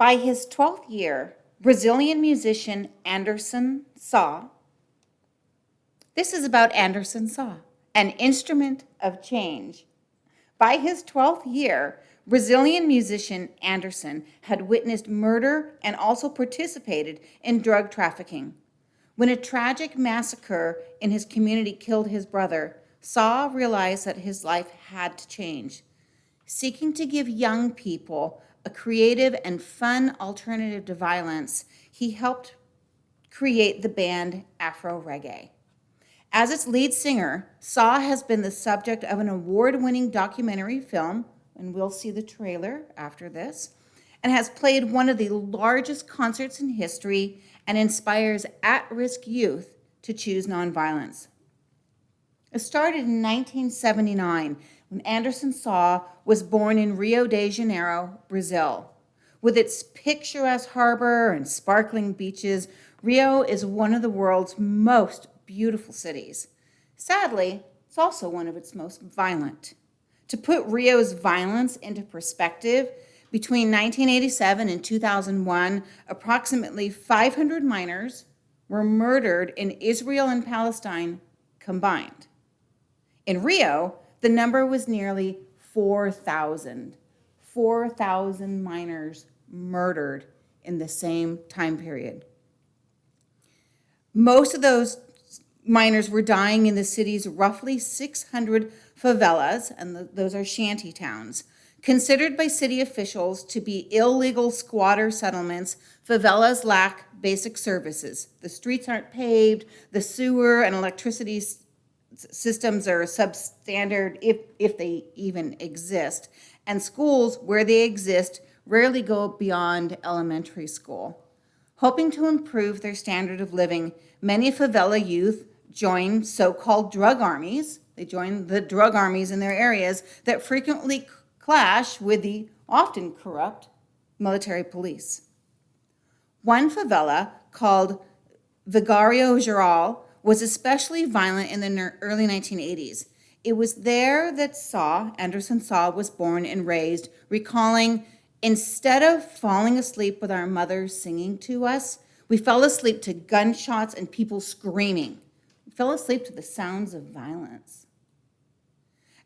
By his 12th year, Brazilian musician Anderson Saw, this is about Anderson Saw, an instrument of change. By his 12th year, Brazilian musician Anderson had witnessed murder and also participated in drug trafficking. When a tragic massacre in his community killed his brother, Saw realized that his life had to change. Seeking to give young people a creative and fun alternative to violence, he helped create the band Afro Reggae. As its lead singer, Saw has been the subject of an award-winning documentary film, and we'll see the trailer after this, and has played one of the largest concerts in history and inspires at-risk youth to choose nonviolence. It started in 1979 when Anderson Saw was born in Rio de Janeiro, Brazil. With its picturesque harbor and sparkling beaches, Rio is one of the world's most beautiful cities. Sadly, it's also one of its most violent. To put Rio's violence into perspective, between 1987 and 2001, approximately 500 minors were murdered in Israel and Palestine combined. In Rio, the number was nearly 4,000. 4,000 minors murdered in the same time period. Most of those minors were dying in the city's roughly 600 favelas, and those are shanty towns. Considered by city officials to be illegal squatter settlements, favelas lack basic services. The streets aren't paved, the sewer and electricity systems are substandard if they even exist, and schools, where they exist, rarely go beyond elementary school. Hoping to improve their standard of living, many favela youth join so-called drug armies. They join the drug armies in their areas that frequently clash with the often corrupt military police. One favela, called Vigario Geral, was especially violent in the early 1980s. It was there that Anderson Saw was born and raised, recalling, instead of falling asleep with our mothers singing to us, we fell asleep to gunshots and people screaming. We fell asleep to the sounds of violence.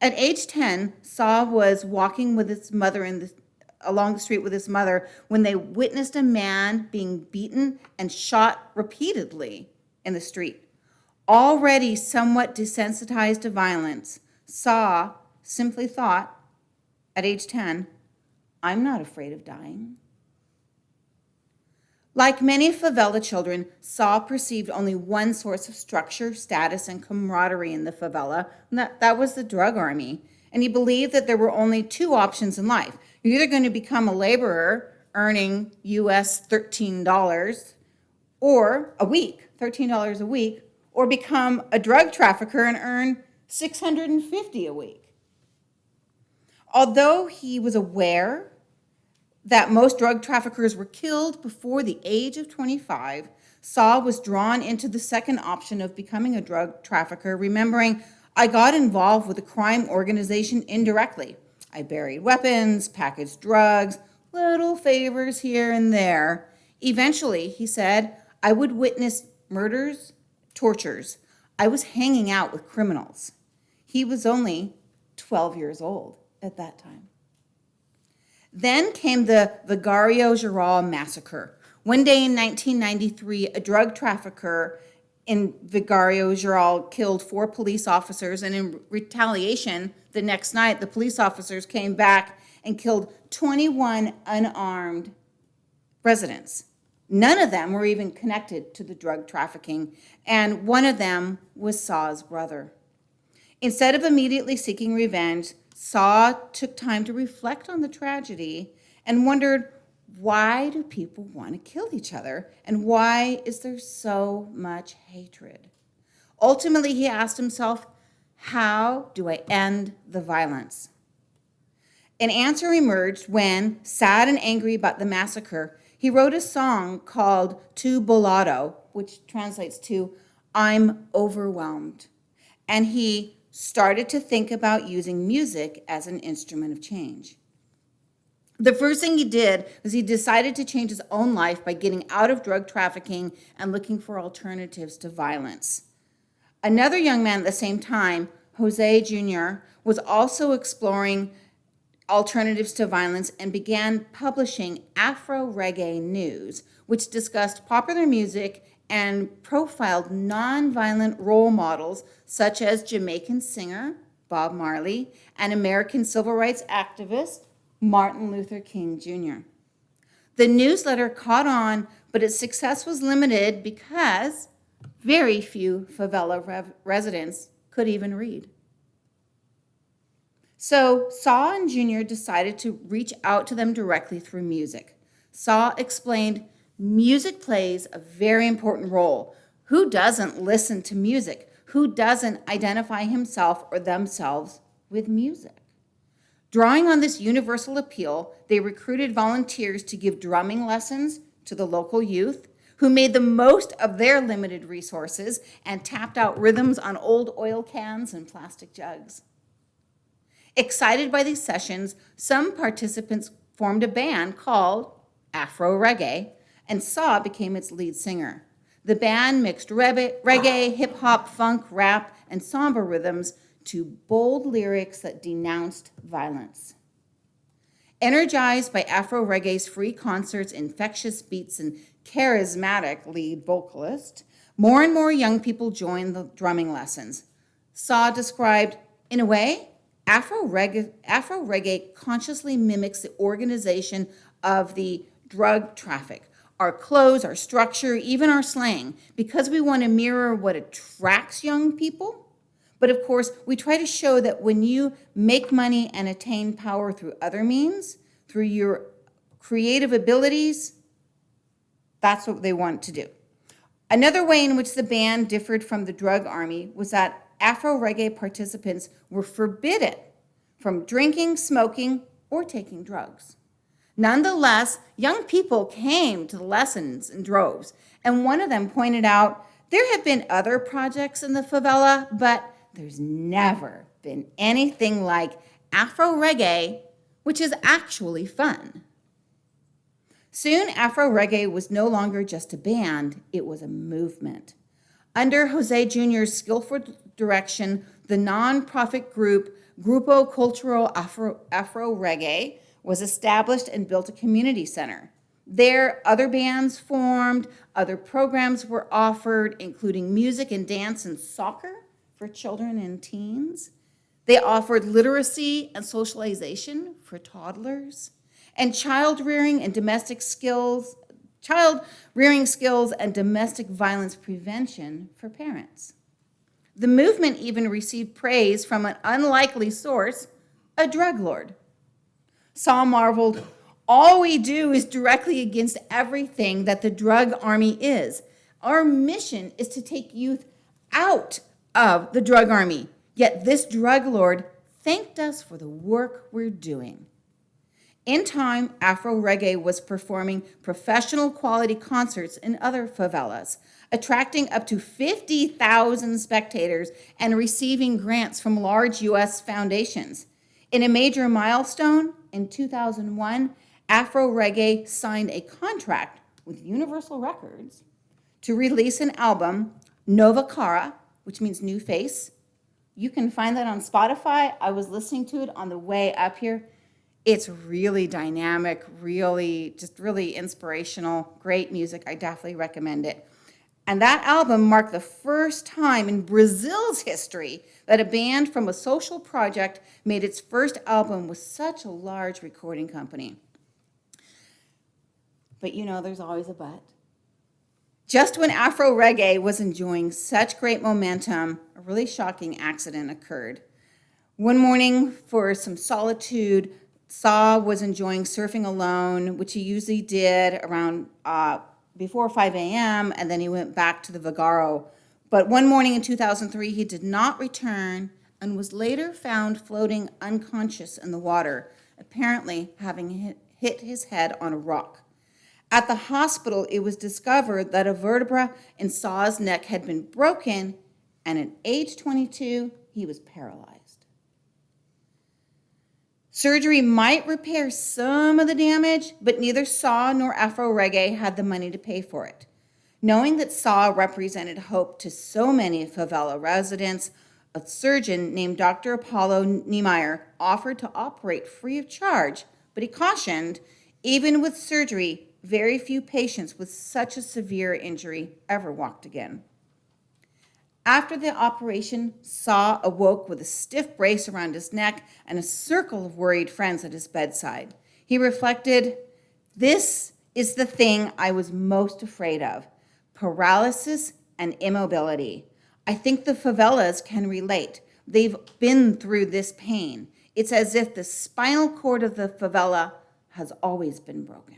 At age 10, Saw was walking with his mother along the street with his mother when they witnessed a man being beaten and shot repeatedly in the street. Already somewhat desensitized to violence, Saw simply thought, at age 10, I'm not afraid of dying. Like many favela children, Saw perceived only one source of structure, status, and camaraderie in the favela, and that was the drug army. And he believed that there were only two options in life. You're either going to become a laborer earning US $13 or a week, $13 a week, or become a drug trafficker and earn $650 a week. Although he was aware that most drug traffickers were killed before the age of 25, Saw was drawn into the second option of becoming a drug trafficker, remembering, I got involved with a crime organization indirectly. I buried weapons, packaged drugs, little favors here and there. Eventually, he said, I would witness murders, tortures. I was hanging out with criminals. He was only 12 years old at that time. Then came the Vigario Geral massacre. One day in 1993, a drug trafficker in Vigario Geral killed 4 police officers, and in retaliation, the next night, the police officers came back and killed 21 unarmed residents. None of them were even connected to the drug trafficking, and one of them was Saw's brother. Instead of immediately seeking revenge, Saw took time to reflect on the tragedy and wondered, why do people want to kill each other? And why is there so much hatred? Ultimately, he asked himself, how do I end the violence? An answer emerged when, sad and angry about the massacre, he wrote a song called Tu Bolado, which translates to, I'm overwhelmed. And he started to think about using music as an instrument of change. The first thing he did was he decided to change his own life by getting out of drug trafficking and looking for alternatives to violence. Another young man at the same time, Jose Jr., was also exploring alternatives to violence and began publishing Afro Reggae News, which discussed popular music and profiled nonviolent role models such as Jamaican singer Bob Marley and American civil rights activist Martin Luther King Jr. The newsletter caught on, but its success was limited because very few favela residents could even read. So Saw and Junior decided to reach out to them directly through music. Saw explained, music plays a very important role. Who doesn't listen to music? Who doesn't identify himself or themselves with music? Drawing on this universal appeal, they recruited volunteers to give drumming lessons to the local youth, who made the most of their limited resources and tapped out rhythms on old oil cans and plastic jugs. Excited by these sessions, some participants formed a band called Afro Reggae, and Saw became its lead singer. The band mixed reggae, hip-hop, funk, rap, and samba rhythms to bold lyrics that denounced violence. Energized by Afro Reggae's free concerts, infectious beats, and charismatic lead vocalist, more and more young people joined the drumming lessons. Saw described, in a way, Afro Reggae consciously mimics the organization of the drug traffic. Our clothes, our structure, even our slang, because we want to mirror what attracts young people. But of course, we try to show that when you make money and attain power through other means, through your creative abilities, that's what they want to do. Another way in which the band differed from the drug army was that Afro Reggae participants were forbidden from drinking, smoking, or taking drugs. Nonetheless, young people came to the lessons in droves, and one of them pointed out, there have been other projects in the favela, but there's never been anything like Afro Reggae, which is actually fun. Soon, Afro Reggae was no longer just a band, it was a movement. Under Jose Jr.'s skillful direction, the nonprofit group Grupo Cultural Afro Reggae was established and built a community center. There, other bands formed, other programs were offered, including music and dance and soccer for children and teens. They offered literacy and socialization for toddlers, and child rearing skills and domestic violence prevention for parents. The movement even received praise from an unlikely source, a drug lord. Saw marveled, all we do is directly against everything that the drug army is. Our mission is to take youth out of the drug army, yet this drug lord thanked us for the work we're doing. In time, Afro Reggae was performing professional quality concerts in other favelas, attracting up to 50,000 spectators and receiving grants from large U.S. foundations. In a major milestone, in 2001, Afro Reggae signed a contract with Universal Records to release an album, Nova Cara, which means new face. You can find that on Spotify. I was listening to it on the way up here. It's really dynamic, really inspirational, great music. I definitely recommend it. And that album marked the first time in Brazil's history that a band from a social project made its first album with such a large recording company. But there's always a but. Just when Afro Reggae was enjoying such great momentum, a really shocking accident occurred. One morning, for some solitude, Saw was enjoying surfing alone, which he usually did around before 5 a.m., and then he went back to the Vagaro. But one morning in 2003, he did not return and was later found floating unconscious in the water, apparently having hit his head on a rock. At the hospital, it was discovered that a vertebra in Saw's neck had been broken, and at age 22, he was paralyzed. Surgery might repair some of the damage, but neither SAW nor Afro Reggae had the money to pay for it. Knowing that SAW represented hope to so many favela residents, a surgeon named Dr. Apollo Niemeyer offered to operate free of charge, but he cautioned, even with surgery, very few patients with such a severe injury ever walked again. After the operation, SAW awoke with a stiff brace around his neck and a circle of worried friends at his bedside. He reflected, "This is the thing I was most afraid of, paralysis and immobility. I think the favelas can relate. They've been through this pain. It's as if the spinal cord of the favela has always been broken."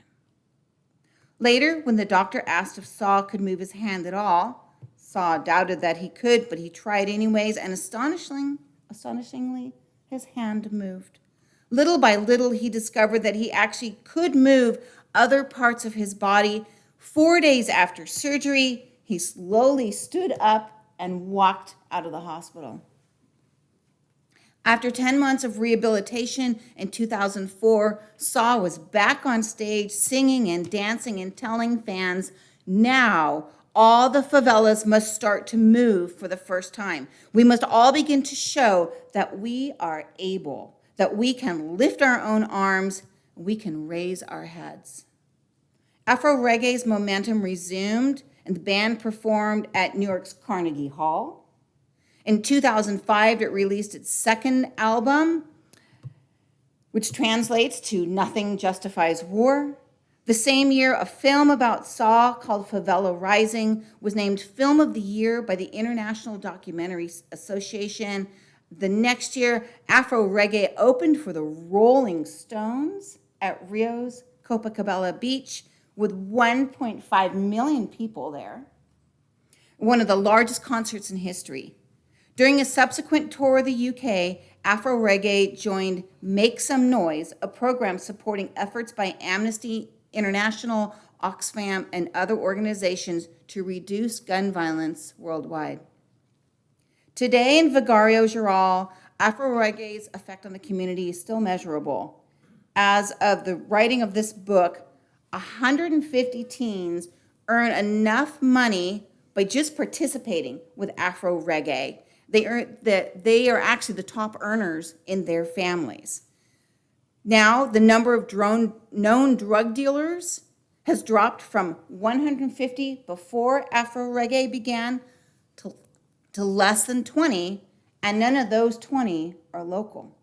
Later, when the doctor asked if SAW could move his hand at all, SAW doubted that he could, but he tried anyways, and astonishingly, his hand moved. Little by little, he discovered that he actually could move other parts of his body. 4 days after surgery, he slowly stood up and walked out of the hospital. After 10 months of rehabilitation in 2004, SAW was back on stage singing and dancing and telling fans, now all the favelas must start to move for the first time. We must all begin to show that we are able, that we can lift our own arms, we can raise our heads. Afro Reggae's momentum resumed, and the band performed at New York's Carnegie Hall. In 2005, it released its second album, which translates to Nothing Justifies War. The same year, a film about SAW called Favela Rising was named Film of the Year by the International Documentary Association. The next year, Afro Reggae opened for the Rolling Stones at Rio's Copacabana Beach with 1.5 million people there, one of the largest concerts in history. During a subsequent tour of the UK, Afro Reggae joined Make Some Noise, a program supporting efforts by Amnesty International, Oxfam, and other organizations to reduce gun violence worldwide. Today in Vigario Geral, Afro Reggae's effect on the community is still measurable. As of the writing of this book, 150 teens earn enough money by just participating with Afro Reggae. They are actually the top earners in their families. Now, the number of known drug dealers has dropped from 150 before Afro Reggae began to less than 20, and none of those 20 are local.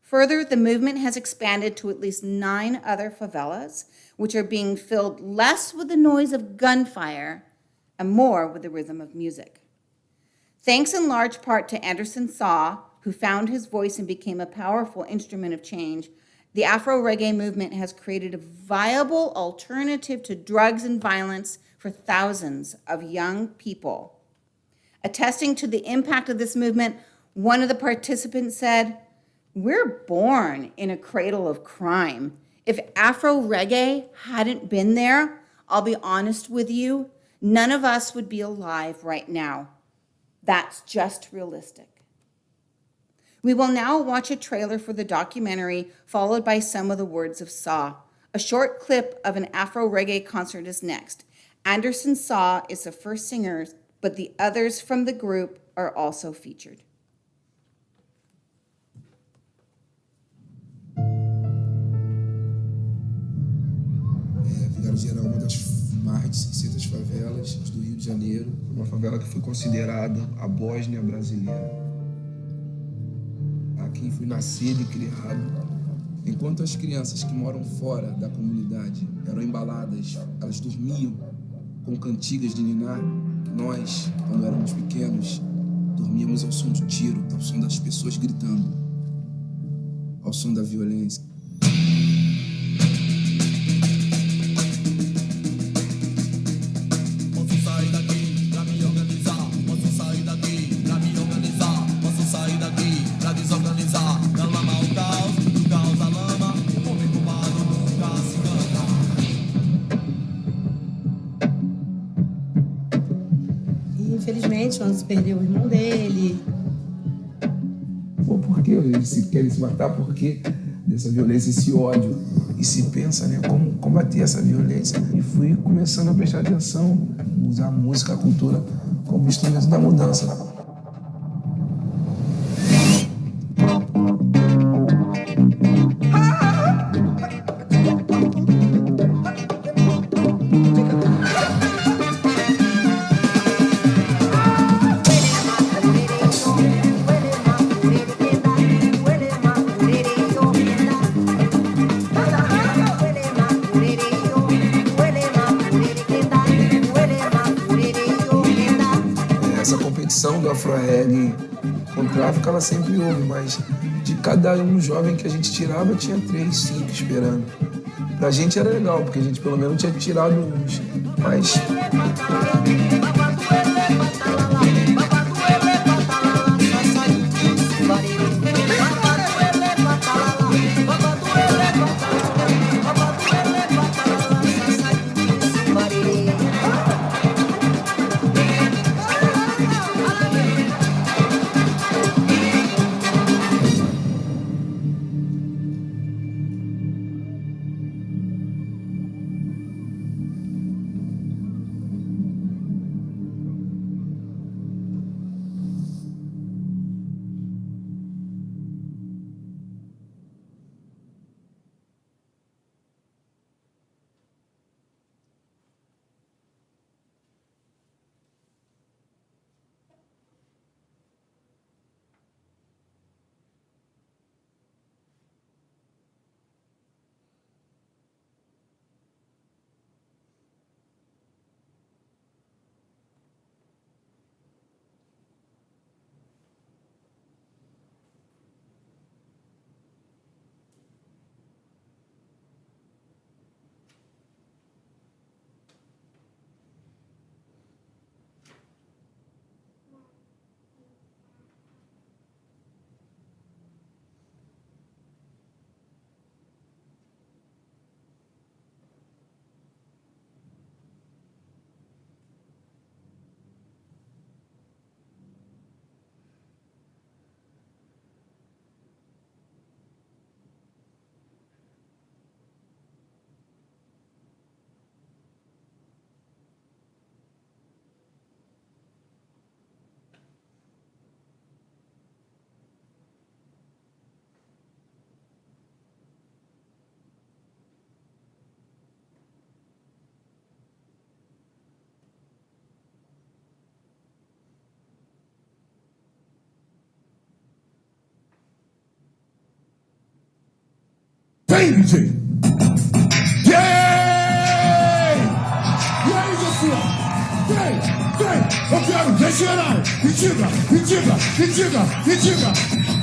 Further, the movement has expanded to at least 9 other favelas, which are being filled less with the noise of gunfire and more with the rhythm of music. Thanks in large part to Anderson SAW, who found his voice and became a powerful instrument of change, the Afro Reggae movement has created a viable alternative to drugs and violence for thousands of young people. Attesting to the impact of this movement, one of the participants said, "We're born in a cradle of crime. If Afro Reggae hadn't been there, I'll be honest with you, none of us would be alive right now. That's just realistic." We will now watch a trailer for the documentary, followed by some of the words of SAW. A short clip of an Afro Reggae concert is next. Anderson SAW is the first singer, but the others from the group are also featured. Vigario Geral é uma das mais de 600 favelas do Rio de Janeiro, uma favela que foi considerada a Bósnia brasileira. Aqui fui nascido e criado. Enquanto as crianças que moram fora da comunidade eram embaladas, elas dormiam com cantigas de niná, nós, quando éramos pequenos, dormíamos ao som do tiro, ao som das pessoas gritando, ao som da violência. Infelizmente, o Anderson perdeu o irmão dele. Por que eles querem se matar? Porque dessa violência, esse ódio. E se pensa, né, como combater essa violência. E fui começando a prestar atenção, usar a música, a cultura como instrumento da mudança. Essa competição do Afro-Reggae com o tráfico, ela sempre houve, mas de cada um jovem que a gente tirava, tinha 3, 5 esperando. Pra gente era legal, porque a gente pelo menos tinha tirado uns, mas... Vem, DJ! Yeah! E aí, pessoal? Vem! Eu quero regenerar! Me diga!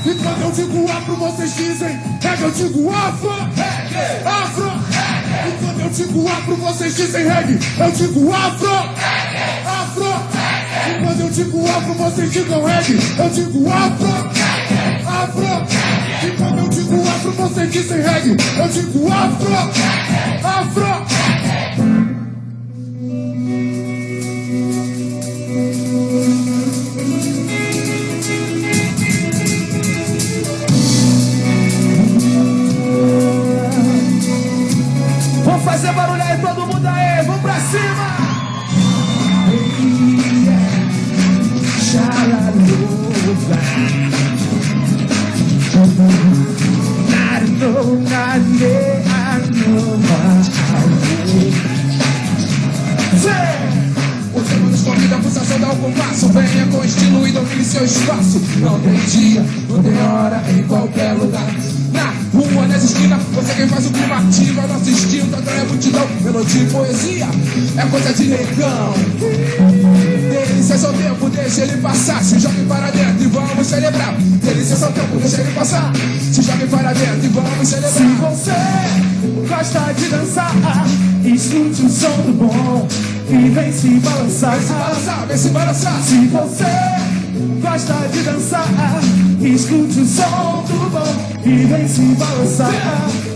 E quando eu digo afro, vocês dizem reggae, eu digo afro! Afro! E quando eu digo afro, vocês dizem reggae, eu digo afro! Afro! E quando eu digo afro, vocês digam reggae, eu digo afro! Afro! E quando eu digo afro, vocês dizem reggae, eu digo afro! Afro! Vamos fazer barulho aí, todo mundo aí, vamos pra cima! O tempo nos convida a pulsação dá o compasso. Venha com estilo e domine seu espaço. Não tem dia, não tem hora, em qualquer lugar. Na rua, nas esquinas, você quem faz o clima ativa. Nosso instinto atrai a multidão. Melodia e poesia é coisa de negão. Delícia é seu tempo, deixa ele passar. Se jogue para dentro e vamos celebrar. Delícia é seu tempo, deixa ele passar. Se jogue para dentro e vamos celebrar. Se você gosta de dançar, escute o som do bom e vem se balançar. Vem se balançar, vem se balançar. Se você gosta de dançar, escute o som do bom e vem se balançar.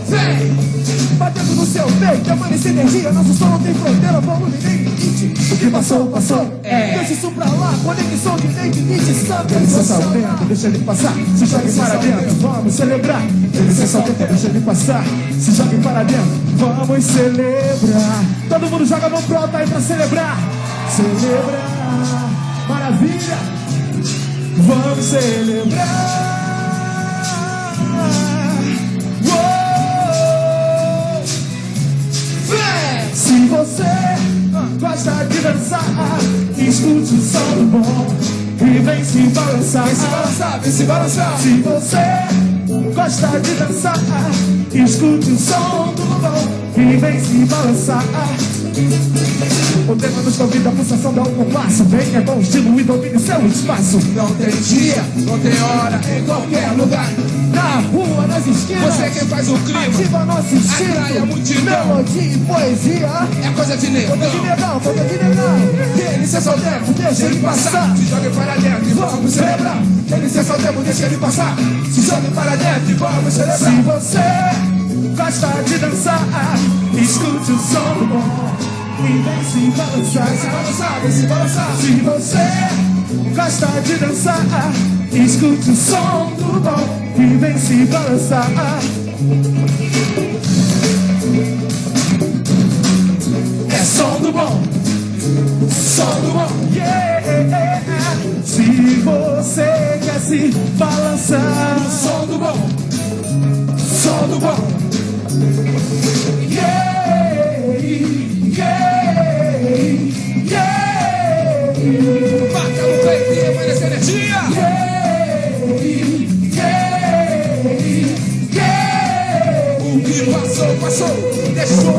Vem! batendo no seu peito, emana essa energia, nosso som não tem fronteira, volume nem limite. O que passou, passou, deixa isso pra lá, conexão de nem limite, sabe? Licença ao tempo, deixa ele passar, se jogue para dentro, vamos celebrar. Licença ao tempo, deixa ele passar, se jogue para dentro, vamos celebrar. Todo mundo joga a mão pro alto aí pra celebrar. Celebrar, maravilha, vamos celebrar. Se você gosta de dançar, escute o som do bom e vem se balançar. Vem se balançar, vem se balançar. Se você gosta de dançar, escute o som do bom e vem se balançar. O tema nos convida a pulsação da um compasso. Venha com estilo e domine seu espaço. Não tem dia, não tem hora, em qualquer lugar. Na rua, nas esquinas, Você quem faz o clima, ativa nosso instinto. atrai a multidão. Melodia e poesia, É coisa de negão. coisa de negão, coisa de negão. Dê licença ao tempo, Deixa ele passar. se jogue para dentro e vamos celebrar. Dê licença ao tempo, deixa ele passar. Se jogue para dentro e vamos celebrar. Se você gosta de dançar, escute o som do bom e vem se balançar. Vem se balançar, vem se balançar. Se você gosta de dançar, escute o som do bom e vem se balançar. É som do bom, som do bom. Yeah. Se você quer se balançar, Som do bom, som do bom. yeah, yeah, yeah, Marca no peito e emana essa energia. yeah, yeah. O que passou, passou. Deixou